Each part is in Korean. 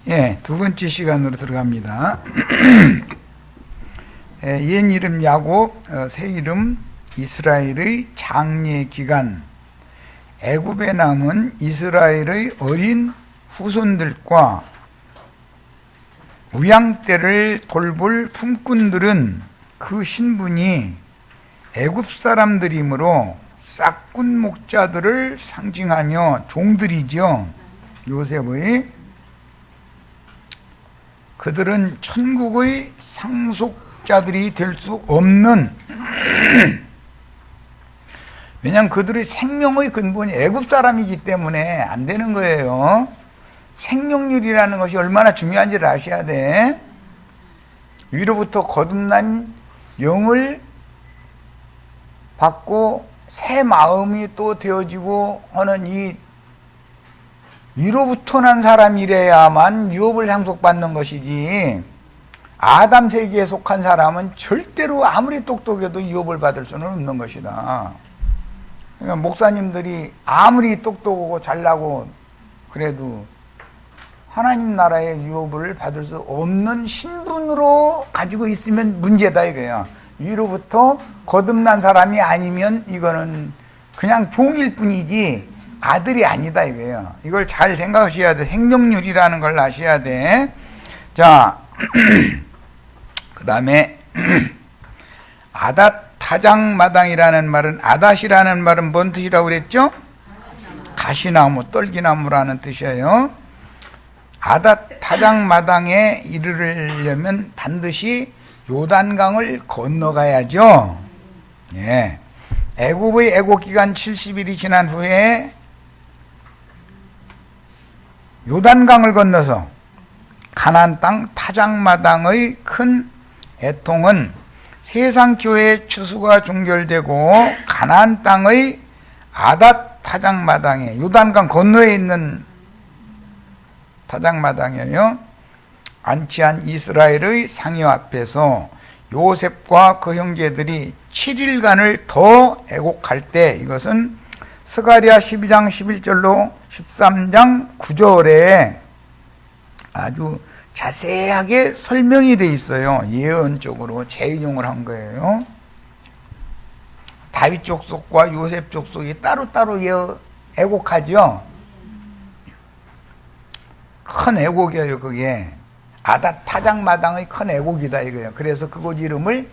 예, 두 번째 시간으로 들어갑니다. 옛 이름 야곱, 새 이름 이스라엘의 장례 기간, 애굽에 남은 이스라엘의 어린 후손들과 우양 때를 돌볼 품꾼들은 그 신분이 애굽 사람들이므로 싹군 목자들을 상징하며 종들이죠. 요셉의 그들은 천국의 상속자들이 될 수 없는 왜냐하면 그들의 생명의 근본이 애굽 사람이기 때문에 안 되는 거예요. 생명률이라는 것이 얼마나 중요한지를 아셔야 돼. 위로부터 거듭난 영을 받고 새 마음이 또 되어지고 하는 이 위로부터 난 사람이래야만 유업을 상속받는 것이지, 아담 세계에 속한 사람은 절대로 아무리 똑똑해도 유업을 받을 수는 없는 것이다. 그러니까 목사님들이 아무리 똑똑하고 잘나고 그래도 하나님 나라의 유업을 받을 수 없는 신분으로 가지고 있으면 문제다 이거야. 위로부터 거듭난 사람이 아니면 이거는 그냥 종일 뿐이지 아들이 아니다 이거예요. 이걸 잘 생각하셔야 돼. 생명률이라는 걸 아셔야 돼. 자, 그 다음에 아닷 타작마당이라는 말은, 아닷이라는 말은 뭔 뜻이라고 그랬죠? 가시나무, 떨기나무라는 뜻이에요. 아닷 타작마당에 이르려면 반드시 요단강을 건너가야죠. 예. 애굽의 애국기간 70일이 지난 후에 요단강을 건너서 가나안 땅 타작마당의 큰 애통은 세상교회의 추수가 종결되고 가나안 땅의 아닷 타작마당에, 요단강 건너에 있는 타작마당이에요. 안치한 이스라엘의 상여 앞에서 요셉과 그 형제들이 7일간을 더 애곡할 때, 이것은 스가랴 12장 11절로 13장 9절에 아주 자세하게 설명이 되어 있어요. 예언적으로 재인용을 한 거예요. 다윗 족속과 요셉 족속이 따로따로 애곡하죠. 큰 애곡이에요. 그게 아닷 타작마당의 큰 애곡이다 이거예요. 그래서 그곳 이름을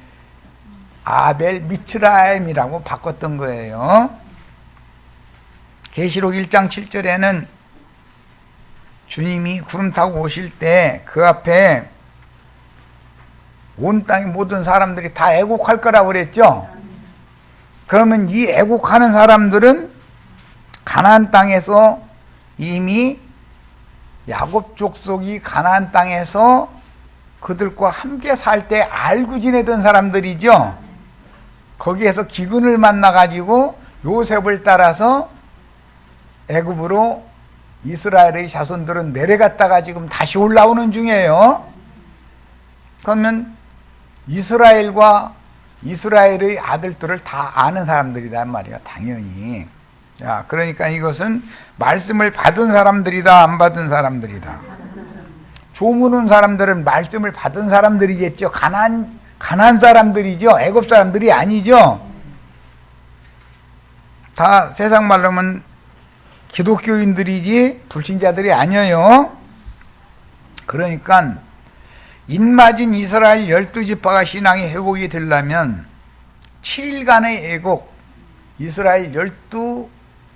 아벨 미츠라임이라고 바꿨던 거예요. 계시록 1장 7절에는 주님이 구름 타고 오실 때 그 앞에 온 땅의 모든 사람들이 다 애곡할 거라고 그랬죠. 그러면 이 애곡하는 사람들은 가나안 땅에서 이미 야곱 족속이 가나안 땅에서 그들과 함께 살 때 알고 지내던 사람들이죠. 거기에서 기근을 만나가지고 요셉을 따라서 애굽으로 이스라엘의 자손들은 내려갔다가 지금 다시 올라오는 중이에요. 그러면 이스라엘과 이스라엘의 아들들을 다 아는 사람들이란 말이야, 당연히. 자, 그러니까 이것은 말씀을 받은 사람들이다, 안 받은 사람들이다. 조문 온 사람들은 말씀을 받은 사람들이겠죠. 가나안 사람들이죠. 애굽 사람들이 아니죠. 다 세상 말로 하면 기독교인들이지 불신자들이 아니에요. 그러니까 인맞은 이스라엘 12지파가 신앙이 회복이 되려면 7일간의 애곡, 이스라엘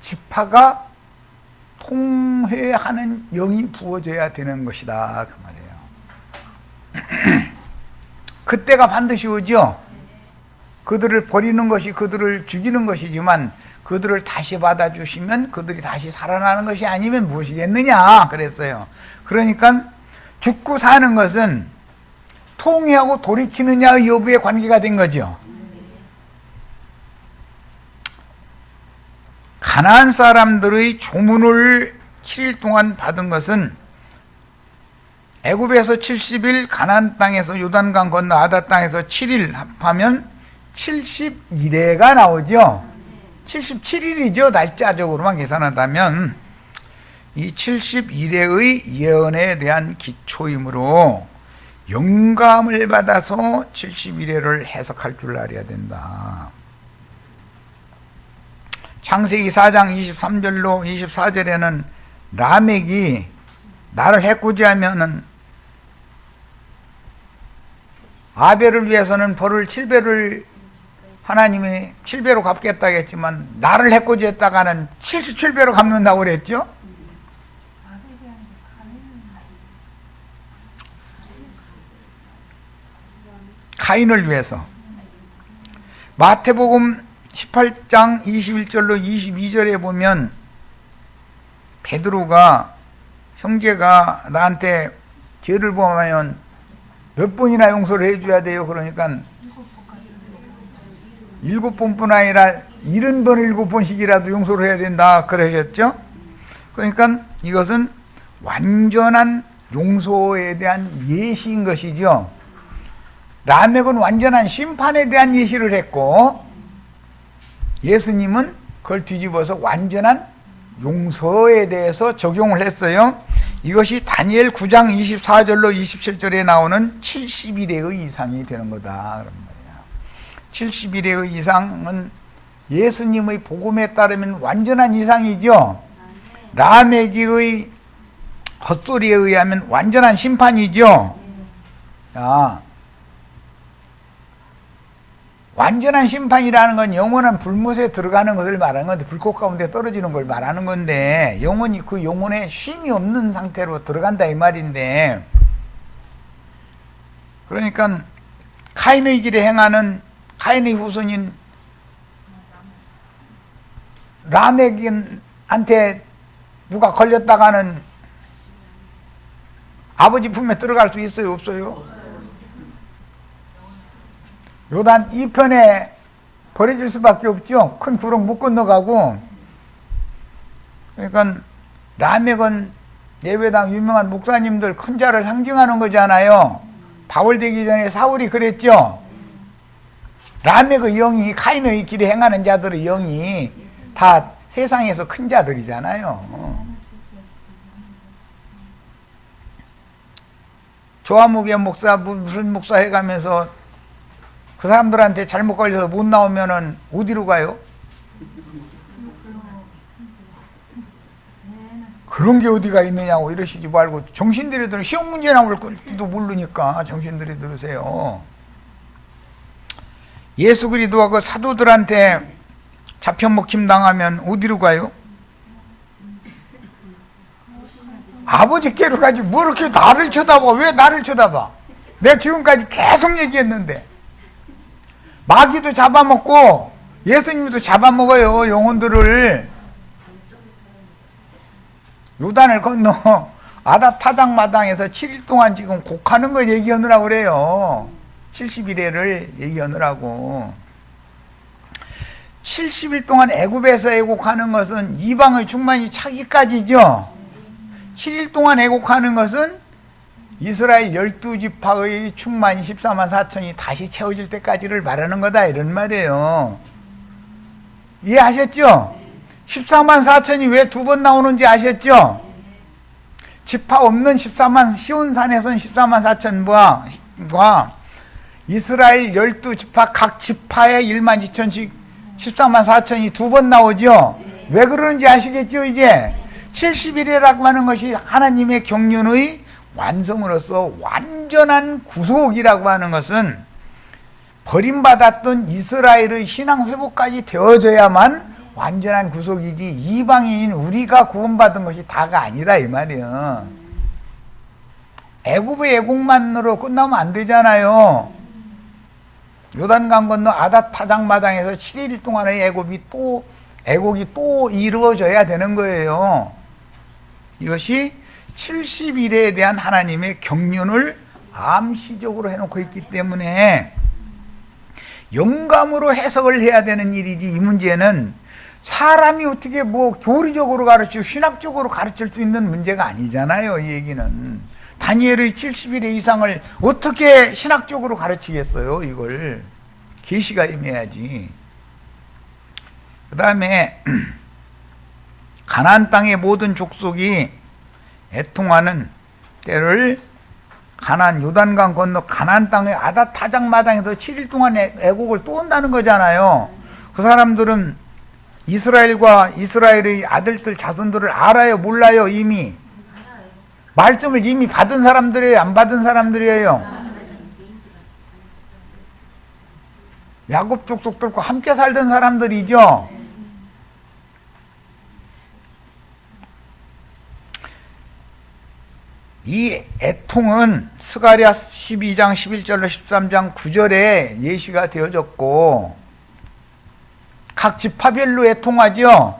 12지파가 통회하는 영이 부어져야 되는 것이다 그 말이에요. 그때가 반드시 오죠. 그들을 버리는 것이 그들을 죽이는 것이지만 그들을 다시 받아주시면 그들이 다시 살아나는 것이 아니면 무엇이겠느냐 그랬어요. 그러니까 죽고 사는 것은 통회하고 돌이키느냐의 여부에 관계가 된 거죠. 가나안 사람들의 조문을 7일 동안 받은 것은 애굽에서 70일, 가나안 땅에서 요단강 건너 아닷 땅에서 7일 합하면 71회가 나오죠. 77일이죠. 날짜적으로만 계산한다면. 이 71회의 예언에 대한 기초이므로 영감을 받아서 71회를 해석할 줄 알아야 된다. 창세기 4장 23절로 24절에는 라멕이 나를 해코지하면은 아벨을 위해서는 벌을 7배를 하나님이 7배로 갚겠다고 했지만 나를 해코지했다가는 77배로 갚는다고 그랬죠. 가인을 위해서. 마태복음 18장 21절로 22절에 보면 베드로가 형제가 나한테 죄를 범하면 몇 번이나 용서를 해줘야 돼요. 그러니까 7번뿐 아니라 70번 7번씩이라도 용서를 해야 된다 그러셨죠. 그러니까 이것은 완전한 용서에 대한 예시인 것이죠. 라멕은 완전한 심판에 대한 예시를 했고 예수님은 그걸 뒤집어서 완전한 용서에 대해서 적용을 했어요. 이것이 다니엘 9장 24절로 27절에 나오는 71회의 이상이 되는 거다. 그런 말이야. 71회의 이상은 예수님의 복음에 따르면 완전한 이상이죠. 라멕의 헛소리에 의하면 완전한 심판이죠. 자, 완전한 심판이라는 건 영원한 불못에 들어가는 것을 말하는 건데, 불꽃 가운데 떨어지는 걸 말하는 건데, 영혼이 그 영혼에 쉼이 없는 상태로 들어간다 이 말인데, 그러니까 카인의 길에 행하는 카인의 후손인 라멕한테 누가 걸렸다가는 아버지 품에 들어갈 수 있어요, 없어요? 요단 이편에 버려질 수밖에 없죠. 큰 구렁 못 건너가고. 그러니까 라멕은 예배당 유명한 목사님들 큰 자를 상징하는 거잖아요. 바울 되기 전에 사울이 그랬죠. 라멕의 영이 카인의 길에 행하는 자들의 영이 다 세상에서 큰 자들이잖아요. 조아무개 목사 무슨 목사 해가면서 그 사람들한테 잘못 걸려서 못 나오면은 어디로 가요? 그런 게 어디가 있느냐고 이러시지 말고 정신들이 들으 시험 문제 나올 걸지도 모르니까 정신들이 들으세요. 예수 그리스도가 그 사도들한테 잡혀 먹힘 당하면 어디로 가요? 아버지께로 가지 뭐 이렇게 나를 쳐다봐. 왜 나를 쳐다봐? 내가 지금까지 계속 얘기했는데 마귀도 잡아먹고 예수님도 잡아먹어요. 영혼들을. 요단을 건너 아다 타작마당에서 7일 동안 지금 곡하는 걸 얘기하느라고 그래요. 70일회를 얘기하느라고. 70일 동안 애굽에서 애곡하는 것은 이방의 충만이 차기까지죠. 7일 동안 애곡하는 것은 이스라엘 12지파의 충만이 14만 4천이 다시 채워질 때까지를 말하는 거다 이런 말이에요. 이해하셨죠? 14만 4천이 왜 두 번 나오는지 아셨죠? 지파 없는 14만 시온산에선 14만 4천과 이스라엘 12지파 각 지파에 1만 2천씩 14만 4천이 두 번 나오죠. 왜 그러는지 아시겠죠? 이제 70일이라고 하는 것이 하나님의 경륜의 완성으로서 완전한 구속이라고 하는 것은 버림받았던 이스라엘의 신앙 회복까지 되어져야만 완전한 구속이지 이방인인 우리가 구원받은 것이 다가 아니다 이 말이에요. 애굽의 애국만으로 끝나면 안 되잖아요. 요단강 건너 아닷 타작마당에서 7일 동안의 애국이 또 이루어져야 되는 거예요. 이것이 70일에 대한 하나님의 경륜을 암시적으로 해놓고 있기 때문에 영감으로 해석을 해야 되는 일이지, 이 문제는 사람이 어떻게 뭐 교리적으로 가르치고 신학적으로 가르칠 수 있는 문제가 아니잖아요. 이 얘기는 다니엘의 70일의 이상을 어떻게 신학적으로 가르치겠어요. 이걸 계시가 임해야지. 그 다음에 가나안 땅의 모든 족속이 애통하는 때를 가나안 요단강 건너 가나안 땅의 아닷 타작마당에서 7일 동안 애곡을 또 온다는 거잖아요. 그 사람들은 이스라엘과 이스라엘의 아들들 자손들을 알아요, 몰라요? 이미 말씀을 이미 받은 사람들이에요, 안 받은 사람들이에요? 야곱 족속들과 함께 살던 사람들이죠. 이 애통은 스가랴 12장 11절로 13장 9절에 예시가 되어졌고, 각 지파별로 애통하죠.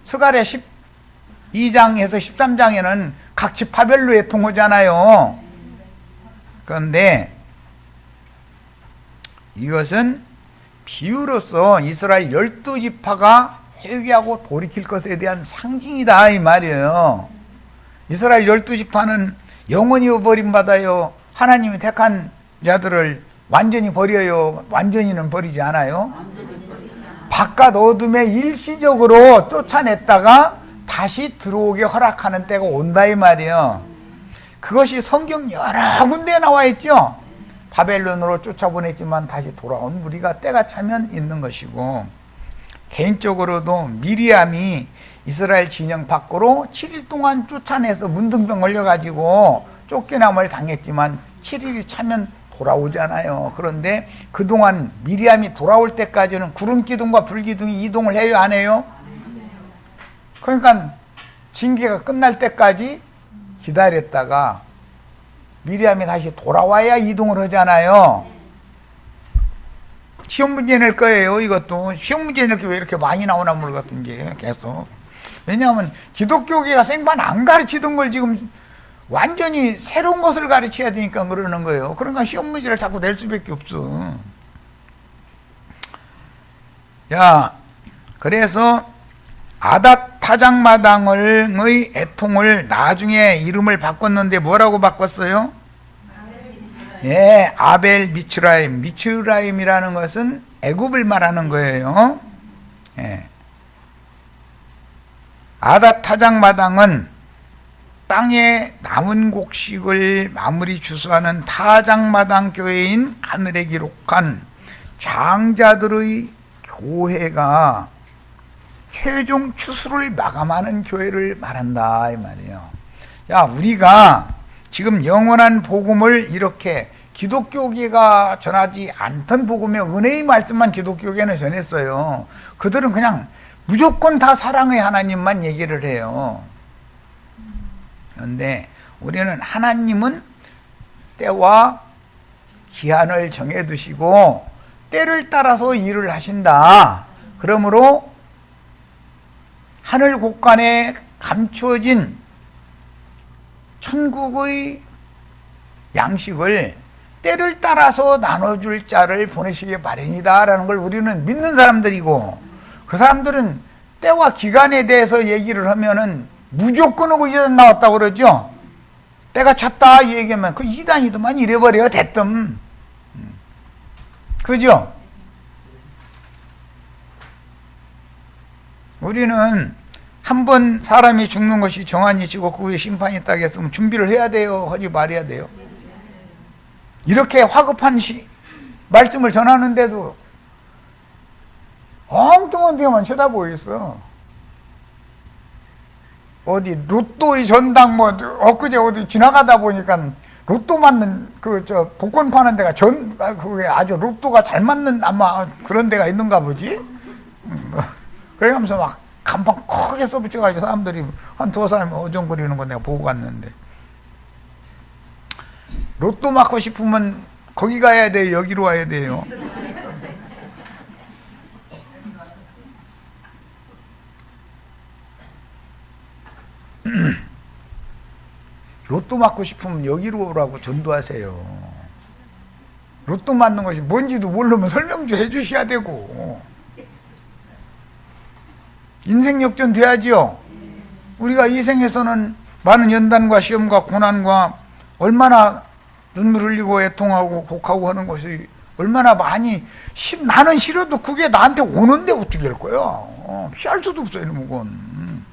스가랴 12장에서 13장에는 각 지파별로 애통하잖아요. 그런데 이것은 비유로서 이스라엘 12지파가 회개하고 돌이킬 것에 대한 상징이다 이 말이에요. 이스라엘 12지파는 영원히 버림받아요. 하나님이 택한 자들을 완전히 버려요? 완전히는 버리지 않아요? 바깥 어둠에 일시적으로 쫓아냈다가 다시 들어오게 허락하는 때가 온다 이 말이에요. 그것이 성경 여러 군데에 나와 있죠. 바벨론으로 쫓아보냈지만 다시 돌아온 무리가 때가 차면 있는 것이고, 개인적으로도 미리암이 이스라엘 진영 밖으로 7일 동안 쫓아내서 문둥병 걸려가지고 쫓겨남을 당했지만 7일이 차면 돌아오잖아요. 그런데 그동안 미리암이 돌아올 때까지는 구름기둥과 불기둥이 이동을 해요, 안 해요? 그러니까 징계가 끝날 때까지 기다렸다가 미리암이 다시 돌아와야 이동을 하잖아요. 시험 문제 낼 거예요. 이것도 시험 문제 낼 게 왜 이렇게 많이 나오나 모르겠던지 계속. 왜냐하면 기독교계가 생판 안 가르치던 걸 지금 완전히 새로운 것을 가르쳐야 되니까 그러는 거예요. 그러니까 시험 문제를 자꾸 낼 수밖에 없어. 자, 그래서 아닷 타작마당의 애통을 나중에 이름을 바꿨는데 뭐라고 바꿨어요? 예, 아벨 미츠라임. 미츠라임이라는 것은 애굽을 말하는 거예요. 예. 아닷 타작마당은 땅에 남은 곡식을 마무리 주수하는 타작마당 교회인 하늘에 기록한 장자들의 교회가 최종 추수를 마감하는 교회를 말한다 이 말이에요. 자, 우리가 지금 영원한 복음을 이렇게 기독교계가 전하지 않던 복음의 은혜의 말씀만 기독교계는 전했어요. 그들은 그냥 무조건 다 사랑의 하나님만 얘기를 해요. 그런데 우리는 하나님은 때와 기한을 정해두시고 때를 따라서 일을 하신다. 그러므로 하늘 곳간에 감추어진 천국의 양식을 때를 따라서 나눠줄 자를 보내시기 마련이다라는 걸 우리는 믿는 사람들이고, 그 사람들은 때와 기간에 대해서 얘기를 하면은 무조건 하고 이단 나왔다고 그러죠. 때가 찼다 이 얘기하면 그 이단이더만 이래버려 됐뜸. 그죠? 우리는 한 번 사람이 죽는 것이 정한이시고 그 후에 심판이 있다고 했으면 준비를 해야 돼요? 하지 말아야 돼요? 이렇게 화급한 말씀을 전하는데도 엉뚱한 데만 쳐다보고 있어. 어디 로또의 전당 뭐 엊그제 어디 지나가다 보니까 로또 맞는 복권 파는 데가 그게 아주 로또가 잘 맞는 아마 그런 데가 있는가 보지. 그래가면서 막 간판 크게 써붙여가지고 사람들이 한 두어 사람이 어정거리는 거 내가 보고 갔는데, 로또 맞고 싶으면 거기 가야 돼요? 여기로 와야 돼요? 로또 맞고 싶으면 여기로 오라고 전도하세요. 로또 맞는 것이 뭔지도 모르면 설명 좀 해주셔야 되고, 인생 역전 돼야지요. 우리가 이 생에서는 많은 연단과 시험과 고난과 얼마나 눈물 흘리고 애통하고 곡하고 하는 것이 얼마나 많이 나는 싫어도 그게 나한테 오는데 어떻게 할 거야? 피할 수도 없어 이런 건.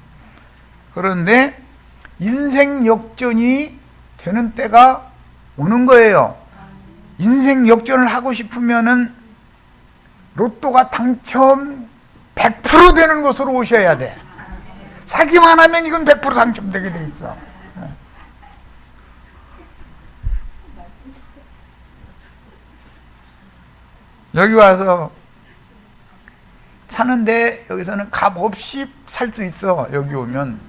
그런데 인생 역전이 되는 때가 오는 거예요. 인생 역전을 하고 싶으면은 로또가 당첨 100% 되는 곳으로 오셔야 돼. 사기만 하면 이건 100% 당첨되게 돼 있어. 여기 와서 사는데 여기서는 값 없이 살 수 있어. 여기 오면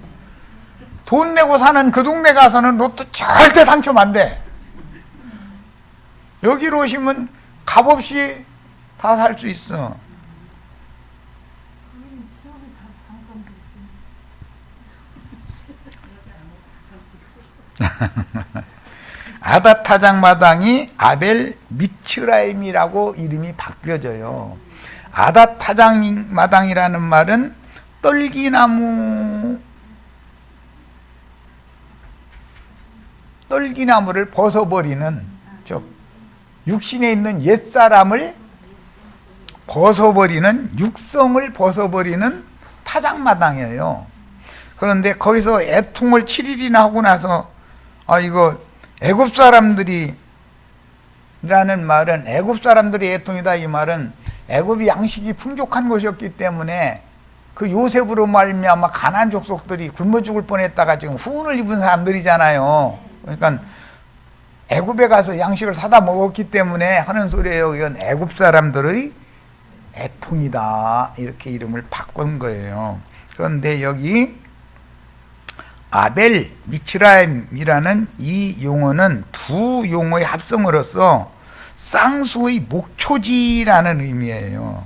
돈 내고 사는 그 동네 가서는 로또 절대 당첨 안 돼. 여기로 오시면 값 없이 다 살 수 있어. 아닷 타작 마당이 아벨 미츠라임이라고 이름이 바뀌어져요. 아닷 타작 마당이라는 말은 떨기나무를 벗어버리는, 육신에 있는 옛사람을 벗어버리는, 육성을 벗어버리는 타작마당이에요. 그런데 거기서 애통을 7일이나 하고 나서 이거 애굽 사람들이 라는 말은 애굽 사람들의 애통이다. 이 말은 애굽이 양식이 풍족한 곳이었기 때문에 그 요셉으로 말미암아 가나안 족속들이 굶어 죽을 뻔했다가 지금 후원을 입은 사람들이잖아요. 그러니까 애굽에 가서 양식을 사다 먹었기 때문에 하는 소리예요. 이건 애굽 사람들의 애통이다. 이렇게 이름을 바꾼 거예요. 그런데 여기 아벨 미츠라임이라는 이 용어는 두 용어의 합성으로서 쌍수의 목초지라는 의미예요.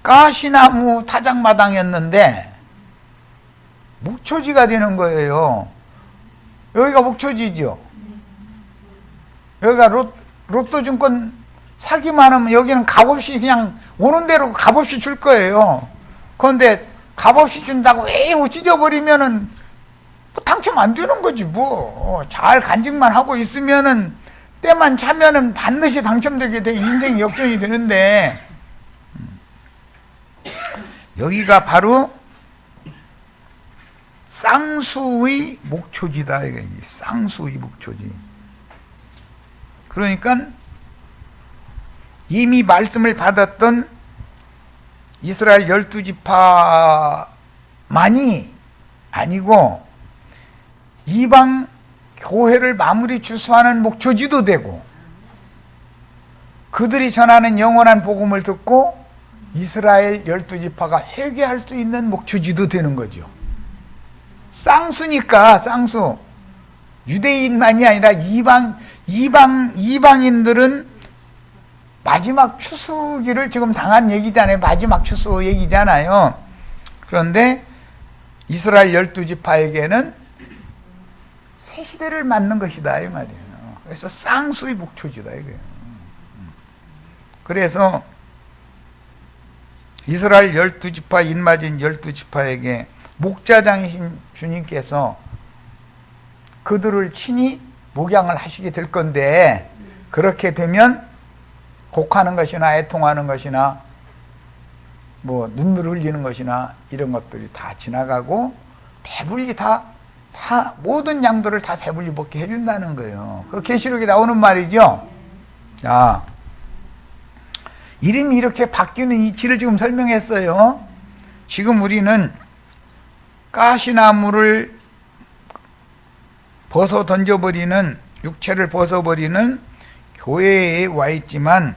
가시나무 타작마당이었는데 목초지가 되는 거예요. 여기가 목초지죠. 여기가 로또증권 사기만 하면 여기는 값없이 그냥 오는 대로 값없이 줄 거예요. 그런데 값없이 준다고 에이 찢어버리면은 뭐 당첨 안 되는 거지 뭐. 잘 간직만 하고 있으면은 때만 차면은 반드시 당첨되게 돼 인생 역전이 되는데 여기가 바로 쌍수의 목초지다. 이게 쌍수의 목초지. 그러니까 이미 말씀을 받았던 이스라엘 12지파만이 아니고 이방 교회를 마무리 주수하는 목초지도 되고 그들이 전하는 영원한 복음을 듣고 이스라엘 12지파가 회개할 수 있는 목초지도 되는 거죠. 쌍수니까 쌍수. 유대인만이 아니라 이방인들은 마지막 추수기를 지금 당한 얘기잖아요. 마지막 추수 얘기잖아요. 그런데 이스라엘 12지파에게는 새 시대를 맞는 것이다 이 말이에요. 그래서 쌍수의 목초지다 이거예요. 그래서 이스라엘 12지파 인마진 12지파에게 목자장이신 주님께서 그들을 친히 목양을 하시게 될 건데 그렇게 되면 곡하는 것이나 애통하는 것이나 뭐 눈물 흘리는 것이나 이런 것들이 다 지나가고 배불리 다 모든 양들을 다 배불리 먹게 해준다는 거예요. 그 계시록에 나오는 말이죠. 자, 이름이 이렇게 바뀌는 이치를 지금 설명했어요. 지금 우리는 가시나무를 벗어 던져버리는, 육체를 벗어버리는 교회에 와 있지만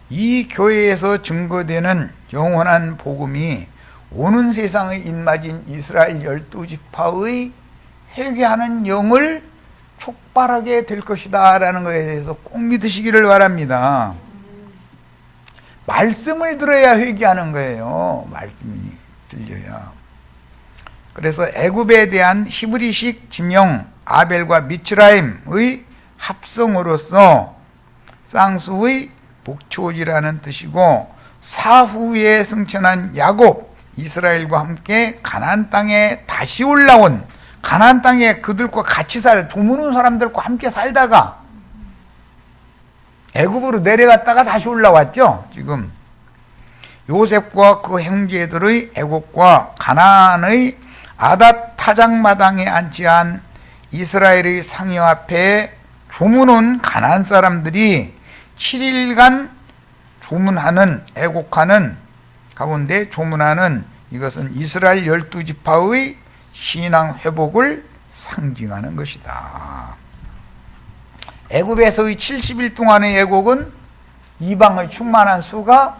이 교회에서 증거되는 영원한 복음이 오는 세상의 인마진 이스라엘 12지파의 회개하는 영을 촉발하게 될 것이다 라는 것에 대해서 꼭 믿으시기를 바랍니다. 말씀을 들어야 회개하는 거예요. 말씀이 들려야. 그래서 애굽에 대한 히브리식 지명 아벨과 미츠라임의 합성으로서 쌍수의 목초지라는 뜻이고 사후에 승천한 야곱 이스라엘과 함께 가나안 땅에 다시 올라온 가나안 땅에 그들과 같이 살 도무는 사람들과 함께 살다가 애굽으로 내려갔다가 다시 올라왔죠. 지금 요셉과 그 형제들의 애굽과 가나안의 아닷 타작마당에 안치한 이스라엘의 상여 앞에 조문온 가나안 사람들이 7일간 조문하는 애곡하는 가운데 조문하는 이것은 이스라엘 12지파의 신앙 회복을 상징하는 것이다. 애굽에서의 70일 동안의 애곡은 이방의 충만한 수가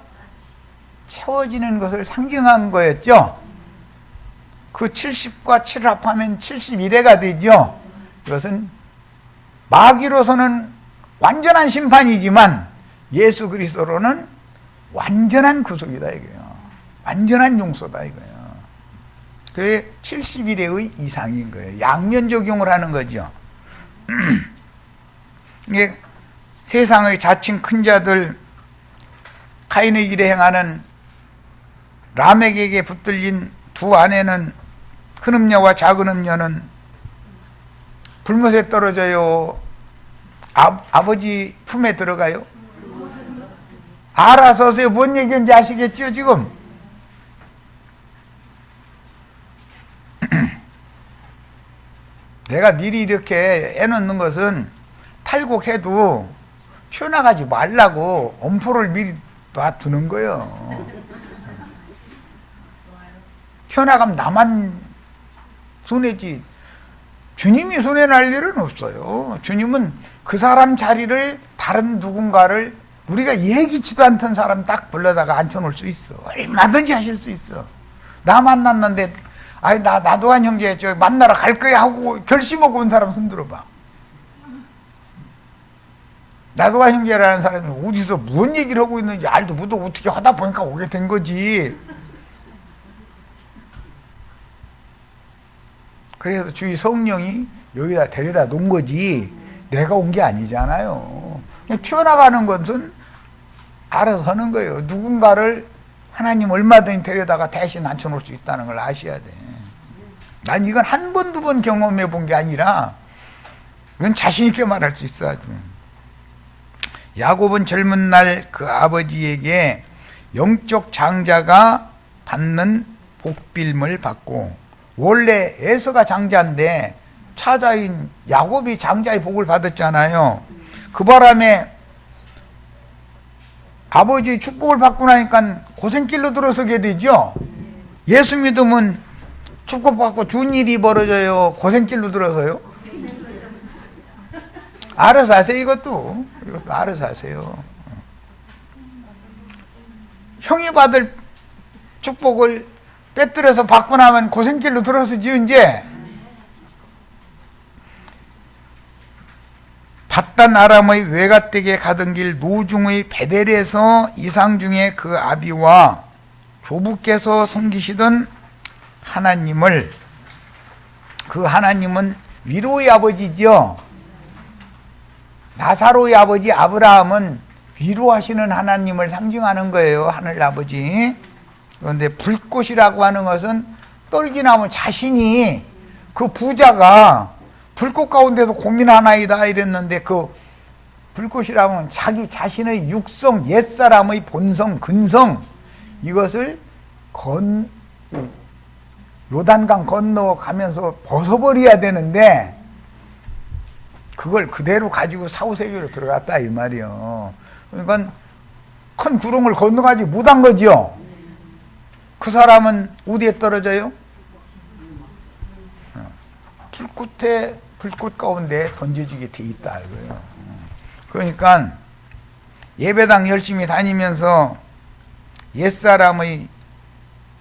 채워지는 것을 상징한 거였죠. 그 70과 7을 합하면 71회가 되죠. 이것은 마귀로서는 완전한 심판이지만 예수 그리스도로는 완전한 구속이다 이거예요. 완전한 용서다 이거예요. 그게 70일의 이상인 거예요. 양면 적용을 하는 거죠. 이게 세상의 자칭 큰 자들, 카인의 길에 행하는 라멕에게 붙들린 두 아내는 큰 음녀와 작은 음녀는 불못에 떨어져요. 아버지 품에 들어가요. 알아서 하세요. 뭔 얘기인지 아시겠죠 지금? 내가 미리 이렇게 해놓는 것은 탈곡해도 튀어나가지 말라고 엄포를 미리 놔두는 거예요. 튀어나가면 나만 손해지 주님이 손해날 일은 없어요. 주님은 그 사람 자리를 다른 누군가를 우리가 예기치도 않던 사람 딱 불러다가 앉혀놓을 수 있어. 얼마든지 하실 수 있어. 나 만났는데 아니 나도한 형제 저 만나러 갈 거야 하고 결심하고 온 사람 손 들어봐. 나도한 형제라는 사람이 어디서 무슨 얘기를 하고 있는지 알도 못하고 어떻게 하다 보니까 오게 된 거지. 그래서 주의 성령이 여기다 데려다 놓은 거지 내가 온 게 아니잖아요. 그냥 튀어나가는 것은 알아서 하는 거예요. 누군가를 하나님 얼마든지 데려다가 대신 앉혀놓을 수 있다는 걸 아셔야 돼. 난 이건 한 번, 두 번 경험해 본 게 아니라 이건 자신 있게 말할 수 있어. 아주. 야곱은 젊은 날 그 아버지에게 영적 장자가 받는 복빌을 받고 원래 에서가 장자인데 차자인 야곱이 장자의 복을 받았잖아요. 그 바람에 아버지의 축복을 받고 나니까 고생길로 들어서게 되죠. 예수 믿으면 축복받고 좋은 일이 벌어져요. 고생길로 들어서요. 알아서 하세요. 이것도 알아서 하세요. 형이 받을 축복을 빼뜨려서 받고 나면 고생길로 들어서지 이제. 밧단 아람의 외갓댁에 가던 길 노중의 베델에서 이상 중에 그 아비와 조부께서 섬기시던 하나님을, 그 하나님은 위로의 아버지죠. 나사로의 아버지 아브라함은 위로하시는 하나님을 상징하는 거예요. 하늘 아버지. 그런데 불꽃이라고 하는 것은 떨기나무 자신이 그 부자가 불꽃 가운데서 고민하나이다 이랬는데 그 불꽃이라면 자기 자신의 육성, 옛사람의 본성, 근성 이것을 요단강 건너가면서 벗어버려야 되는데 그걸 그대로 가지고 사후세계로 들어갔다 이 말이요. 그러니까 큰 구름을 건너가지 못한 거죠. 그 사람은 어디에 떨어져요? 불꽃 가운데 던져지게 돼 있다 이거예요. 그러니까 예배당 열심히 다니면서 옛사람의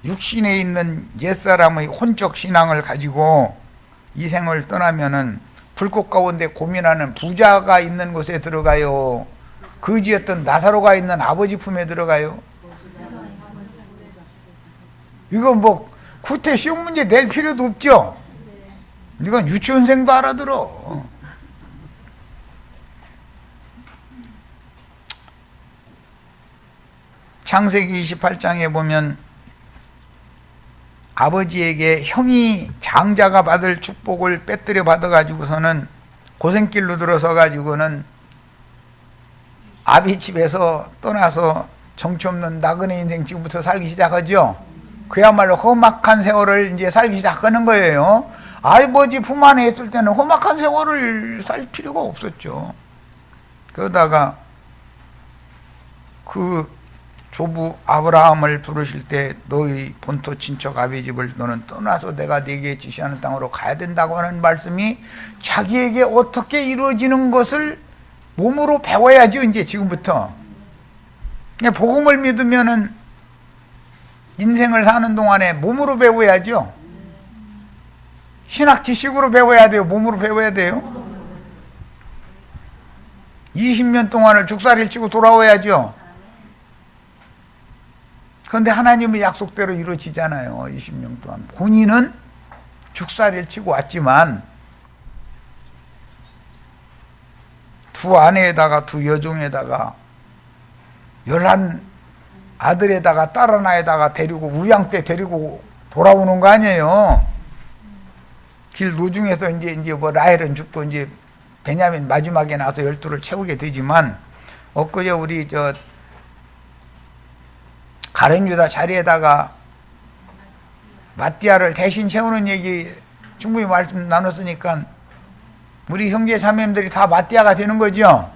육신에 있는 옛사람의 혼적 신앙을 가지고 이 생을 떠나면은 불꽃 가운데 고민하는 부자가 있는 곳에 들어가요? 거지였던 나사로가 있는 아버지 품에 들어가요? 이거 뭐 구태 쉬운 문제 낼 필요도 없죠? 이건 유치원생도 알아들어. 창세기 28장에 보면 아버지에게 형이 장자가 받을 축복을 빼뜨려 받아가지고서는 고생길로 들어서 가지고는 아비 집에서 떠나서 정처 없는 나그네 인생 지금부터 살기 시작하죠. 그야말로 험악한 세월을 이제 살기 시작하는 거예요. 아버지 품 안에 있을 때는 험악한 세월을 살 필요가 없었죠. 그러다가 그 조부 아브라함을 부르실 때 너희 본토 친척 아비 집을 너는 떠나서 내가 네게 지시하는 땅으로 가야 된다고 하는 말씀이 자기에게 어떻게 이루어지는 것을 몸으로 배워야죠. 이제 지금부터 복음을 믿으면은 인생을 사는 동안에 몸으로 배워야죠. 신학 지식으로 배워야 돼요? 몸으로 배워야 돼요? 20년 동안을 죽살이를 치고 돌아와야죠. 그런데 하나님의 약속대로 이루어지잖아요. 20년 동안 본인은 죽살이를 치고 왔지만 두 아내에다가 두 여종에다가 11 아들에다가 딸 하나에다가 데리고 우양 때 데리고 돌아오는 거 아니에요. 길 노중에서 이제 뭐 라헬은 죽고 이제 베냐민 마지막에 나와서 12를 채우게 되지만 엊그제 우리 저 가룟 유다 자리에다가 마띠아를 대신 채우는 얘기 충분히 말씀 나눴으니까 우리 형제 자매님들이 다 마띠아가 되는 거죠.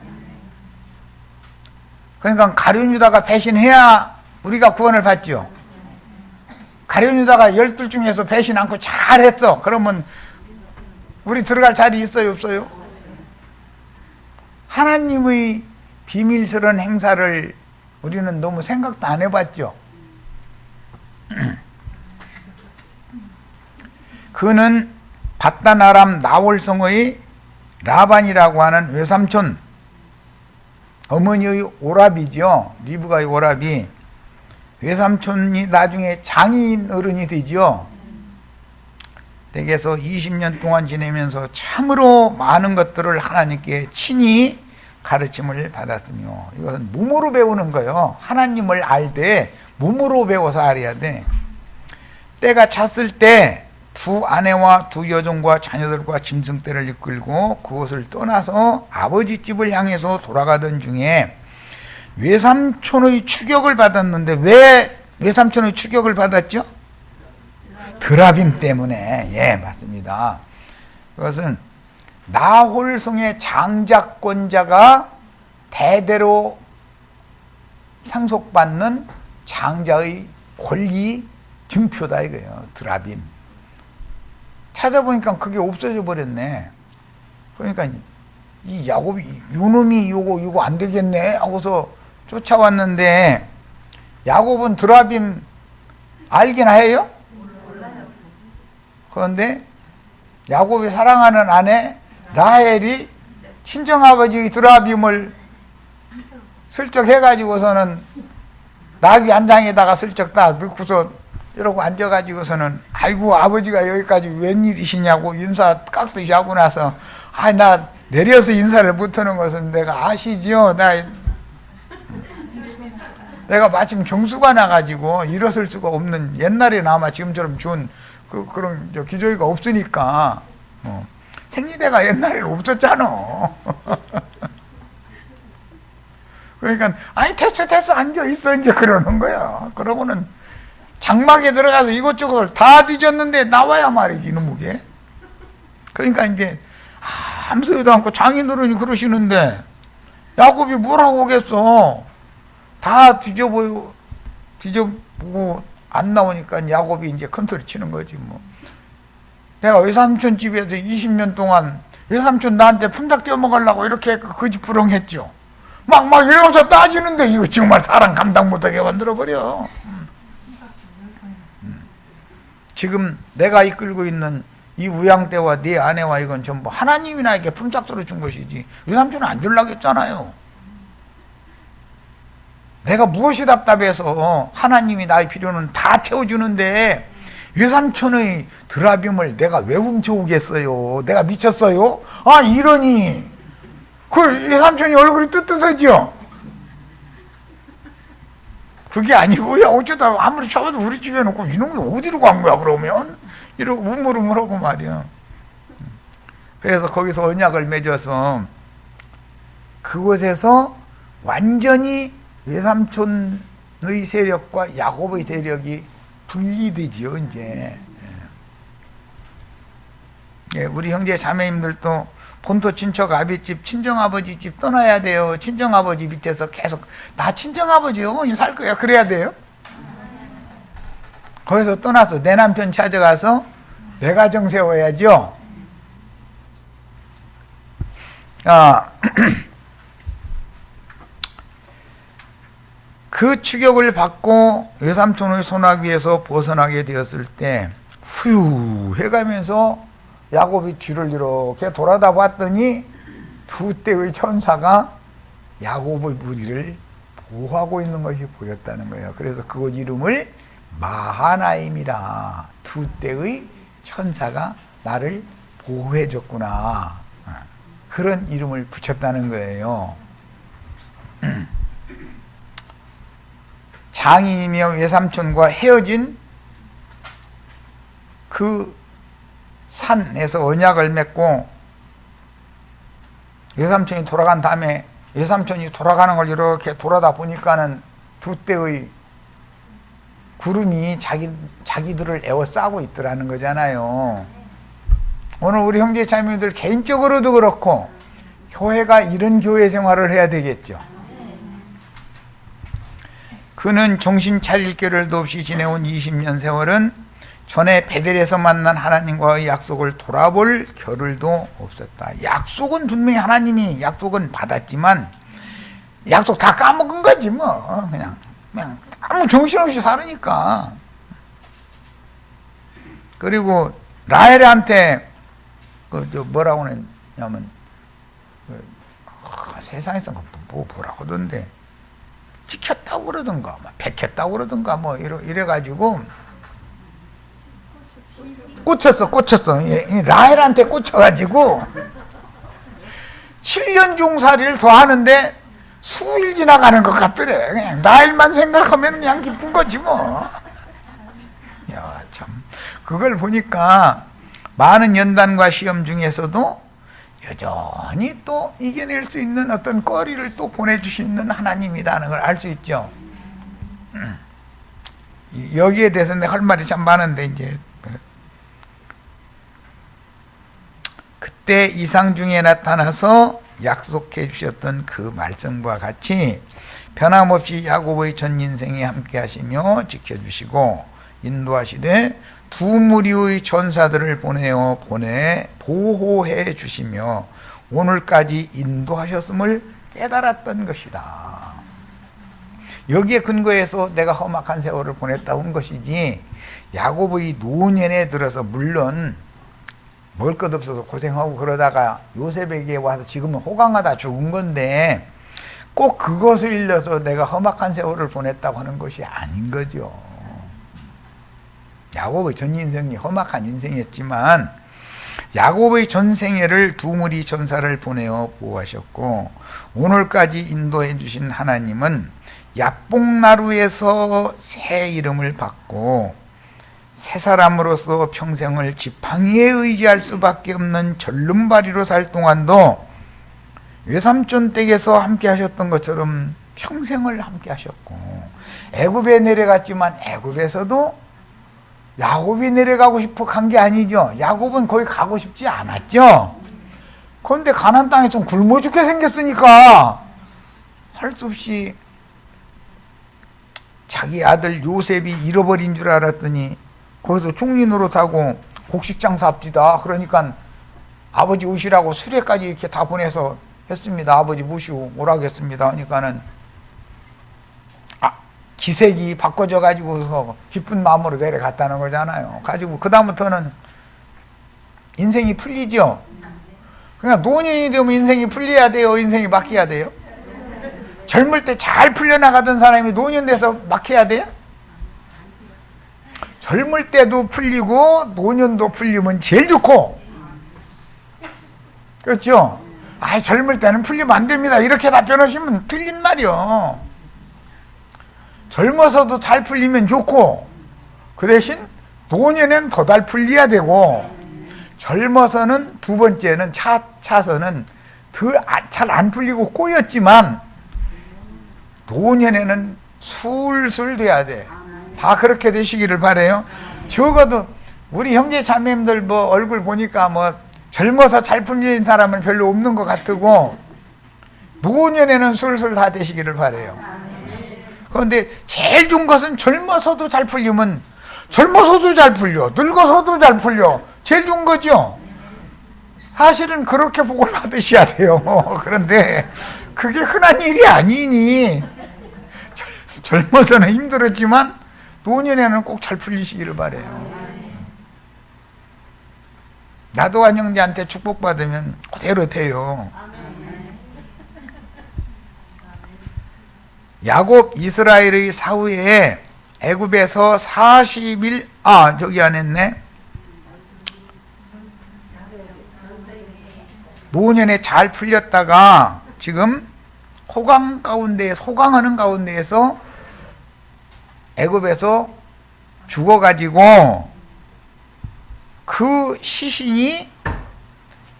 그러니까 가룟 유다가 배신해야 우리가 구원을 받죠. 가룟 유다가 12 중에서 배신 않고 잘했어. 그러면 우리 들어갈 자리 있어요, 없어요? 하나님의 비밀스러운 행사를 우리는 너무 생각도 안 해봤죠. 그는 밧단 아람 나홀성의 라반이라고 하는 외삼촌, 어머니의 오라비죠. 리브가의 오라비. 외삼촌이 나중에 장인 어른이 되죠. 댁에서 20년 동안 지내면서 참으로 많은 것들을 하나님께 친히 가르침을 받았으며, 이것은 몸으로 배우는 거예요. 하나님을 알되 몸으로 배워서 알아야 돼. 때가 찼을 때 두 아내와 두 여종과 자녀들과 짐승떼를 이끌고 그곳을 떠나서 아버지 집을 향해서 돌아가던 중에 외삼촌의 추격을 받았는데, 왜 외삼촌의 추격을 받았죠? 드라빔 때문에. 예, 맞습니다. 그것은 나홀성의 장자권자가 대대로 상속받는 장자의 권리 증표다 이거예요. 드라빔. 찾아보니까 그게 없어져 버렸네. 그러니까 이 야곱이 요놈이 이거 안 되겠네 하고서 쫓아왔는데, 야곱은 드라빔 알긴 해요? 그런데 야곱이 사랑하는 아내 라헬이 친정아버지 드라빔을 슬쩍 해가지고서는 나귀 한 장에다가 슬쩍 다 넣고서 이러고 앉아가지고서는 아이고 아버지가 여기까지 웬일이시냐고 인사 깍듯이 하고 나서, 나 내려서 인사를 못하는 것은 내가 아시지요? 내가 마침 경수가 나가지고 일어설 수가 없는, 옛날에는 아마 지금처럼 좋은 그런 기저귀가 없으니까 생리대가 옛날에는 없었잖아. 그러니까 아니 됐어 앉아있어 이제 그러는 거야. 그러고는 장막에 들어가서 이것저것 다 뒤졌는데 나와야 말이지 이놈에게. 그러니까 이제 아무 소리도 않고 장인어른이 그러시는데 야곱이 뭘 하고 오겠어. 다 뒤져보고 안 나오니까 야곱이 이제 큰 소리 치는 거지 뭐. 내가 외삼촌 집에서 20년 동안 외삼촌 나한테 품삯 떼어먹으려고 이렇게 거짓부렁했죠. 막 이러면서 따지는데 이거 정말 사람 감당 못하게 만들어버려. 지금 내가 이끌고 있는 이 우양떼와 네 아내와 이건 전부 하나님이 나에게 품삯으로 준 것이지 외삼촌은 안 주려고 했잖아요. 내가 무엇이 답답해서 하나님이 나의 필요는 다 채워주는데 외삼촌의 드라빔을 내가 왜 훔쳐오겠어요? 내가 미쳤어요? 이러니 그 외삼촌이 얼굴이 뜨뜻하죠? 그게 아니고요. 어쩌다 아무리 쳐봐도 우리 집에 놓고 이놈이 어디로 간 거야 그러면? 이러고 우물우물하고 말이야. 그래서 거기서 언약을 맺어서 그곳에서 완전히 외삼촌의 세력과 야곱의 세력이 분리되지요, 이제. 예, 우리 형제 자매님들도 본토 친척 아비집, 친정아버지 집 떠나야 돼요. 친정아버지 밑에서 계속 나 친정아버지 영원히 살 거야. 그래야 돼요. 거기서 떠나서 내 남편 찾아가서 내 가정 세워야죠. 그 추격을 받고 외삼촌의 손아귀에서 벗어나게 되었을 때 후유 해가면서 야곱이 뒤를 이렇게 돌아다 봤더니 두 떼의 천사가 야곱의 무리를 보호하고 있는 것이 보였다는 거예요. 그래서 그곳 이름을 마하나임이라, 두 떼의 천사가 나를 보호해 줬구나, 그런 이름을 붙였다는 거예요. 장인이며 외삼촌과 헤어진 그 산에서 언약을 맺고 외삼촌이 돌아간 다음에 외삼촌이 돌아가는 걸 이렇게 돌아다 보니까는 두 떼의 구름이 자기들을 에워싸고 있더라는 거잖아요. 오늘 우리 형제 자매들 개인적으로도 그렇고 교회가 이런 교회 생활을 해야 되겠죠. 그는 정신 차릴 겨를도 없이 지내온 20년 세월은 전에 베델에서 만난 하나님과의 약속을 돌아볼 겨를도 없었다. 약속은 분명히 하나님이 약속은 받았지만 약속 다 까먹은 거지 뭐. 그냥 아무 정신없이 살으니까. 그리고 라헬한테 뭐라고 했냐면 세상에서 뭐라고 하던데 찍혔다고 그러던가 백혔다고 그러던가 뭐 이래가지고 꽂혔어. 라헬한테 꽂혀가지고 7년 종살이를 더 하는데 수일 지나가는 것 같더래. 그냥 라헬만 생각하면 그냥 기쁜 거지 뭐. 야, 참 그걸 보니까 많은 연단과 시험 중에서도 여전히 또 이겨낼 수 있는 어떤 거리를 또 보내주시는 하나님이라는 걸 알 수 있죠. 여기에 대해서 내가 할 말이 참 많은데 이제 그때 이상 중에 나타나서 약속해 주셨던 그 말씀과 같이 변함없이 야곱의 전 인생에 함께 하시며 지켜주시고 인도하시되 두 무리의 전사들을 보내 보호해 주시며 오늘까지 인도하셨음을 깨달았던 것이다. 여기에 근거해서 내가 험악한 세월을 보냈다 온 것이지, 야곱의 노년에 들어서 물론 먹을 것 없어서 고생하고 그러다가 요셉에게 와서 지금은 호강하다 죽은 건데 꼭 그것을 일러서 내가 험악한 세월을 보냈다고 하는 것이 아닌 거죠. 야곱의 전 인생이 험악한 인생이었지만 야곱의 전 생애를 두 무리 전사를 보내어 보호하셨고 오늘까지 인도해 주신 하나님은 야복나루에서 새 이름을 받고 새 사람으로서 평생을 지팡이에 의지할 수밖에 없는 절름발이로 살 동안도 외삼촌 댁에서 함께 하셨던 것처럼 평생을 함께 하셨고, 애굽에 내려갔지만 애굽에서도 야곱이 내려가고 싶어 간 게 아니죠. 야곱은 거기 가고 싶지 않았죠. 그런데 가나안 땅에 좀 굶어 죽게 생겼으니까 할 수 없이 자기 아들 요셉이 잃어버린 줄 알았더니 거기서 중리 노릇하고 곡식 장사합시다. 그러니까 아버지 오시라고 수레까지 이렇게 다 보내서 했습니다. 아버지 모시고 오라겠습니다. 하니까는 기색이 바꿔져 가지고서 기쁜 마음으로 내려갔다는 거잖아요. 가지고 그 다음부터는 인생이 풀리죠. 그러니까 노년이 되면 인생이 풀려야 돼요, 인생이 막혀야 돼요? 젊을 때 잘 풀려나가던 사람이 노년 돼서 막혀야 돼요? 젊을 때도 풀리고 노년도 풀리면 제일 좋고, 그렇죠? 젊을 때는 풀리면 안 됩니다, 이렇게 답변하시면 틀린 말이요. 젊어서도 잘 풀리면 좋고, 그 대신 노년엔 더 잘 풀려야 되고, 젊어서는 두 번째는 차서는 더 잘 안 풀리고 꼬였지만 노년에는 술술 돼야 돼. 다 그렇게 되시기를 바래요. 적어도 우리 형제 자매님들 뭐 얼굴 보니까 뭐 젊어서 잘 풀리는 사람은 별로 없는 것 같고 노년에는 술술 다 되시기를 바래요. 그런데 제일 좋은 것은 젊어서도 잘 풀리면 젊어서도 잘 풀려, 늙어서도 잘 풀려. 제일 좋은 거죠. 사실은 그렇게 복을 받으셔야 돼요. 그런데 그게 흔한 일이 아니니 젊어서는 힘들었지만 노년에는 꼭 잘 풀리시기를 바래요. 나도한 형제한테 축복받으면 그대로 돼요. 야곱 이스라엘의 사후에 애굽에서 40일 저기 안 했네. 노년에 잘 풀렸다가 지금 소강하는 가운데에서 애굽에서 죽어가지고 그 시신이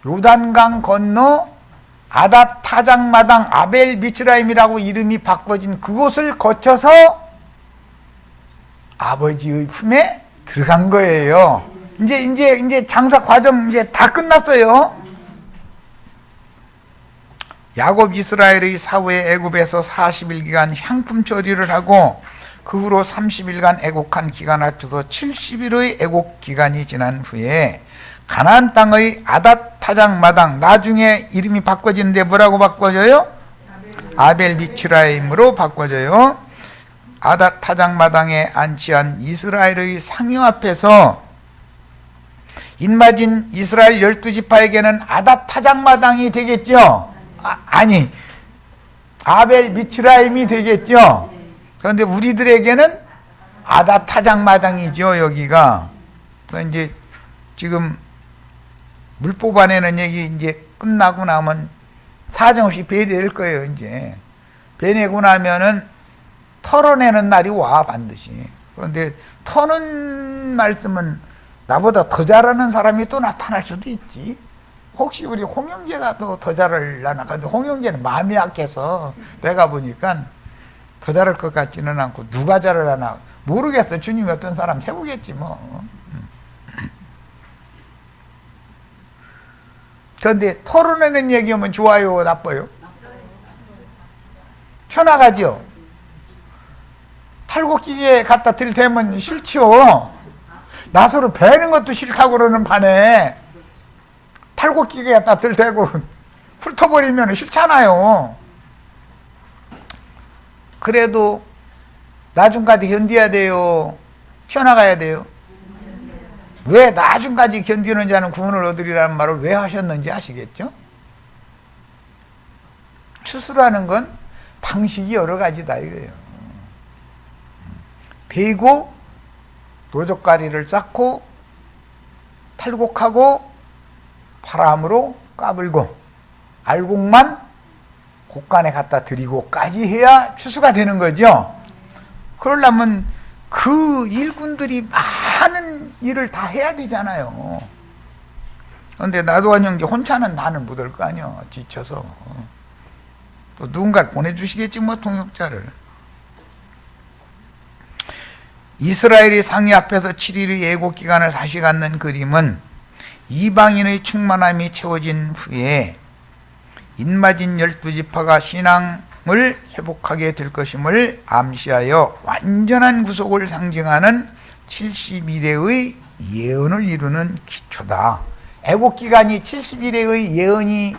요단강 건너 아닷 타작마당 아벨 미츠라임이라고 이름이 바꿔진 그곳을 거쳐서 아버지의 품에 들어간 거예요. 이제 장사 과정 이제 다 끝났어요. 야곱 이스라엘의 사후에 애굽에서 40일 기간 향품 처리를 하고 그 후로 30일간 애곡한 기간 합쳐서 70일의 애곡 기간이 지난 후에 가나안 땅의 아닷 타작 마당, 나중에 이름이 바꿔지는데 뭐라고 바꿔져요? 아벨 미츠라임으로 바꿔져요. 아닷 타작 마당에 안치한 이스라엘의 상유 앞에서 인맞은 이스라엘 12지파에게는 아닷 타작 마당이 되겠죠? 아니 아벨 미츠라임이 되겠죠? 그런데 우리들에게는 아닷 타작 마당이죠. 여기가. 이제 지금 물 뽑아내는 얘기 이제 끝나고 나면 사정없이 배내릴 거예요. 이제 배내고 나면은 털어내는 날이 와 반드시. 그런데 터는 말씀은 나보다 더 잘하는 사람이 또 나타날 수도 있지. 혹시 우리 홍영재가 더 잘하려나? 근데 홍영재는 마음이 약해서 내가 보니까 더 잘할 것 같지는 않고 누가 잘하려나 모르겠어. 주님이 어떤 사람 세우겠지 뭐. 그런데 털어내는 얘기하면 좋아요, 나빠요? 편하가죠. 탈곡기계에 갖다 들대면 싫죠. 낫으로 베는 것도 싫다고 그러는 반에 탈곡기계에 갖다 들대고 훑어버리면 싫잖아요. 그래도 나중까지 견뎌야 돼요? 튀어나가야 돼요? 왜 나중까지 견디는 자는 구원을 얻으리라는 말을 왜 하셨는지 아시겠죠? 추수라는 건 방식이 여러 가지다 이거예요. 베고 노젓가리를 쌓고 탈곡하고 바람으로 까불고 알곡만 곡간에 갖다 드리고까지 해야 추수가 되는 거죠. 그러려면 그 일꾼들이 많은 일을 다 해야 되잖아요. 그런데 나도한 형제 혼자는 나는 못 할 거 아니야. 지쳐서. 또 누군가를 보내주시겠지 뭐 통역자를. 이스라엘이 상위 앞에서 7일의 예고기간을 다시 갖는 그림은 이방인의 충만함이 채워진 후에 인맞은 12지파가 신앙을 회복하게 될 것임을 암시하여 완전한 구속을 상징하는 70일의 예언을 이루는 기초다. 애곡기간이 70일의 예언이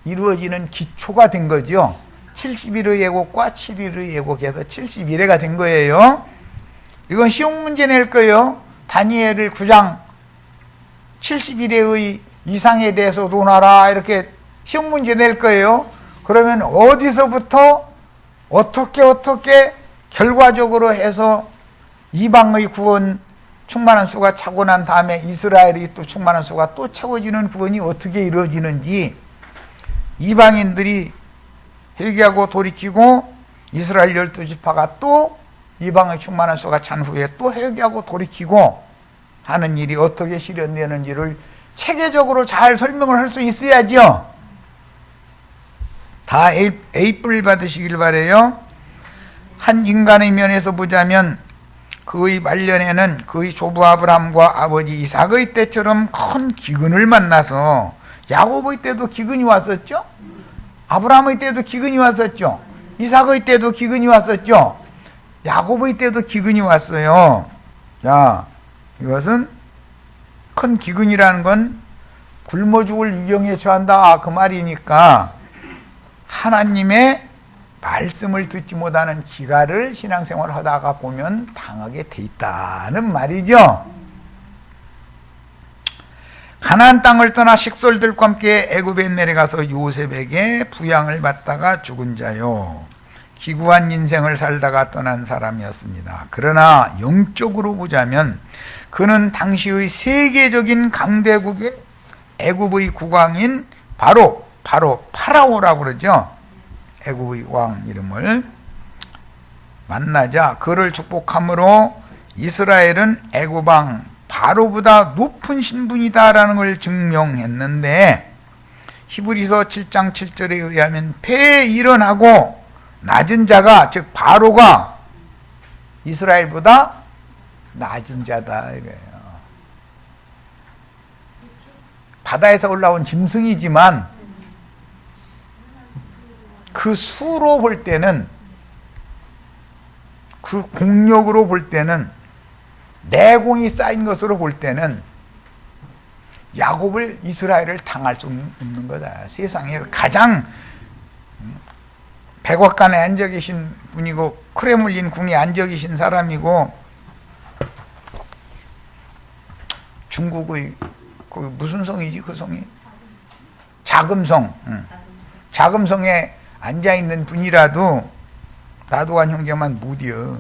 이루어지는 기초가 된 거죠. 70일의 예곡과 7일의 예곡에서 71회가 된 거예요. 이건 쉬운 문제 낼 거예요. 다니엘을 9장 71회의 이상에 대해서 논하라 이렇게 쉬운 문제 낼 거예요. 그러면 어디서부터 어떻게 결과적으로 해서 이방의 구원 충만한 수가 차고 난 다음에 이스라엘이 또 충만한 수가 또 채워지는 구원이 어떻게 이루어지는지 이방인들이 회개하고 돌이키고 이스라엘 12지파가 또 이방의 충만한 수가 찬 후에 또 회개하고 돌이키고 하는 일이 어떻게 실현되는지를 체계적으로 잘 설명을 할 수 있어야죠. 다 A뿔 받으시길 바래요. 한 인간의 면에서 보자면 그의 말년에는 그의 조부 아브라함과 아버지 이삭의 때처럼 큰 기근을 만나서, 야곱의 때도 기근이 왔었죠? 아브라함의 때도 기근이 왔었죠? 이삭의 때도 기근이 왔었죠? 야곱의 때도 기근이 왔어요. 자, 이것은 큰 기근이라는 건 굶어 죽을 위경에 처한다 그 말이니까, 하나님의 말씀을 듣지 못하는 기갈을 신앙생활을 하다가 보면 당하게 돼 있다는 말이죠. 가나안 땅을 떠나 식솔들과 함께 애굽에 내려가서 요셉에게 부양을 받다가 죽은 자요, 기구한 인생을 살다가 떠난 사람이었습니다. 그러나 영적으로 보자면 그는 당시의 세계적인 강대국인 애굽의 국왕인 바로 파라오라고 그러죠. 애굽의 왕 이름을 만나자 그를 축복함으로 이스라엘은 애굽 왕 바로보다 높은 신분이다라는 걸 증명했는데, 히브리서 7장 7절에 의하면 폐에 일어나고 낮은 자가, 즉 바로가 이스라엘보다 낮은 자다 이거예요. 바다에서 올라온 짐승이지만 그 수로 볼 때는, 그 공력으로 볼 때는, 내공이 쌓인 것으로 볼 때는 야곱을, 이스라엘을 당할 수 없는 거다. 세상에 가장 백악관에 앉아 계신 분이고 크레물린 궁에 앉아 계신 사람이고, 중국의 그 무슨 성이지 그 성이? 자금성. 자금성에 앉아 있는 분이라도 나도한 형제만 무디어.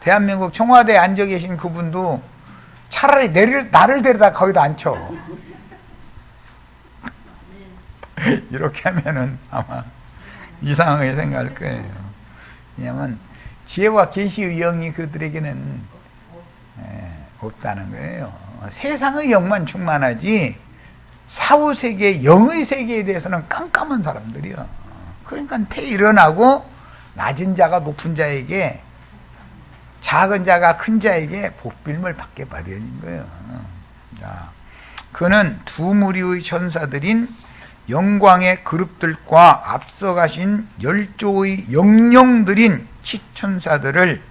대한민국 청와대에 앉아 계신 그분도 차라리 나를 데려다 거기다 앉혀. 이렇게 하면은 아마 이상하게 생각할 거예요. 왜냐하면 지혜와 계시의 영이 그들에게는 없다는 거예요. 세상의 영만 충만하지 사후세계, 영의 세계에 대해서는 깜깜한 사람들이요. 그러니까 폐 일어나고 낮은 자가 높은 자에게, 작은 자가 큰 자에게 복빌을 받게 마련인 거예요. 자, 그는 두 무리의 천사들인 영광의 그룹들과 앞서가신 열조의 영령들인 치천사들을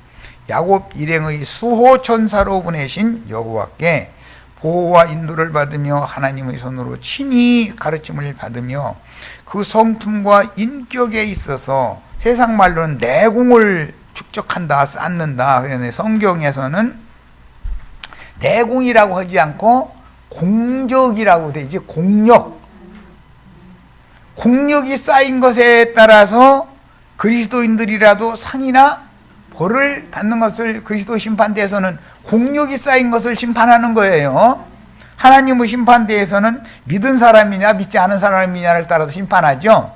야곱 일행의 수호 천사로 보내신 여호와께 보호와 인도를 받으며 하나님의 손으로 친히 가르침을 받으며 그 성품과 인격에 있어서, 세상 말로는 내공을 축적한다, 쌓는다. 그런데 성경에서는 내공이라고 하지 않고 공적이라고 되지. 공력이 쌓인 것에 따라서 그리스도인들이라도 상이나 벌을 받는 것을, 그리스도 심판대에서는 공력이 쌓인 것을 심판하는 거예요. 하나님의 심판대에서는 믿은 사람이냐 믿지 않은 사람이냐를 따라서 심판하죠.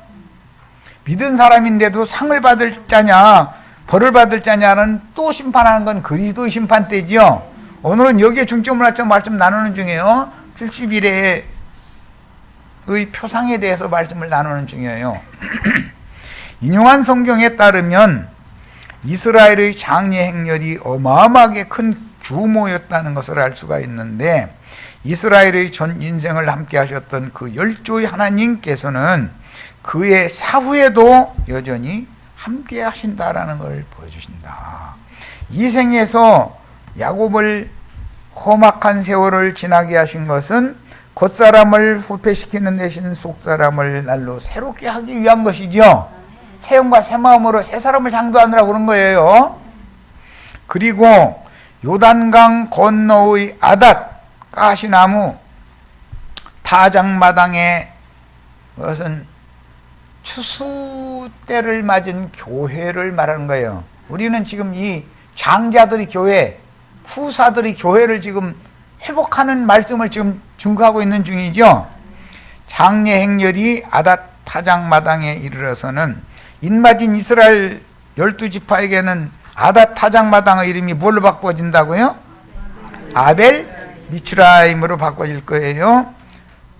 믿은 사람인데도 상을 받을 자냐 벌을 받을 자냐는 또 심판하는 건 그리스도의 심판대지요. 오늘은 여기에 중점을 할점 말씀 나누는 중이에요. 70일의 표상에 대해서 말씀을 나누는 중이에요. 인용한 성경에 따르면 이스라엘의 장례 행렬이 어마어마하게 큰 규모였다는 것을 알 수가 있는데, 이스라엘의 전 인생을 함께 하셨던 그 열조의 하나님께서는 그의 사후에도 여전히 함께 하신다라는 걸 보여주신다. 이 생에서 야곱을 험악한 세월을 지나게 하신 것은 겉사람을 후패시키는 대신 속사람을 날로 새롭게 하기 위한 것이죠. 새 영과 새 마음으로 새 사람을 창조하느라고 그런 거예요. 그리고 요단강 건너의 아닷 가시나무 타작마당에, 그것은 추수 때를 맞은 교회를 말하는 거예요. 우리는 지금 이 장자들이 교회, 후사들이 교회를 지금 회복하는 말씀을 지금 증거하고 있는 중이죠. 장례 행렬이 아닷 타작마당에 이르러서는 인마딘 이스라엘 12지파에게는 아닷 타작마당의 이름이 뭘로 바꿔진다고요? 아벨 미츠라임으로 바꿔질 거예요.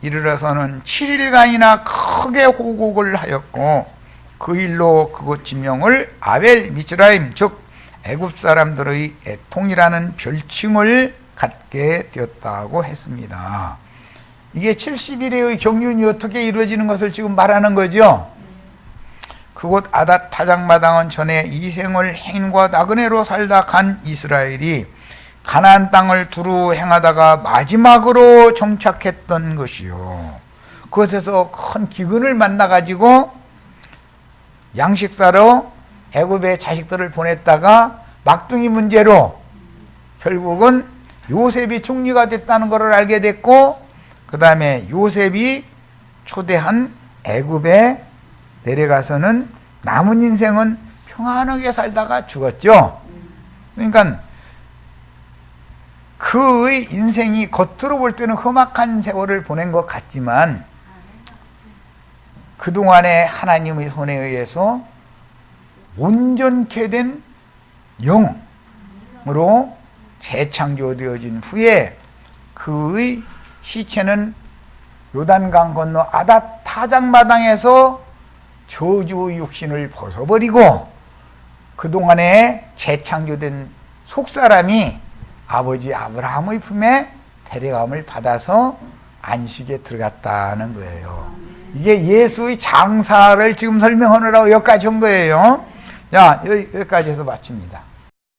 이르러서는 7일간이나 크게 호곡을 하였고 그 일로 그곳 지명을 아벨 미즈라임, 즉 애굽 사람들의 애통이라는 별칭을 갖게 되었다고 했습니다. 이게 70일의 경륜이 어떻게 이루어지는 것을 지금 말하는 거죠. 그곳 아닷 타작마당은 전에 이생을 행인과 나그네로 살다 간 이스라엘이 가나안 땅을 두루 행하다가 마지막으로 정착했던 것이요. 그곳에서 큰 기근을 만나가지고 양식 사러 애굽의 자식들을 보냈다가 막둥이 문제로 결국은 요셉이 총리가 됐다는 것을 알게 됐고, 그 다음에 요셉이 초대한 애굽에 내려가서는 남은 인생은 평안하게 살다가 죽었죠. 그러니까 그의 인생이 겉으로 볼 때는 험악한 세월을 보낸 것 같지만 그동안에 하나님의 손에 의해서 온전케 된 영으로 재창조되어진 후에 그의 시체는 요단강 건너 아닷 타작마당에서 저주의 육신을 벗어버리고 그동안에 재창조된 속사람이 아버지 아브라함의 품에 데려감을 받아서 안식에 들어갔다는 거예요. 이게 예수의 장사를 지금 설명하느라고 여기까지 온 거예요. 자, 여기까지 해서 마칩니다.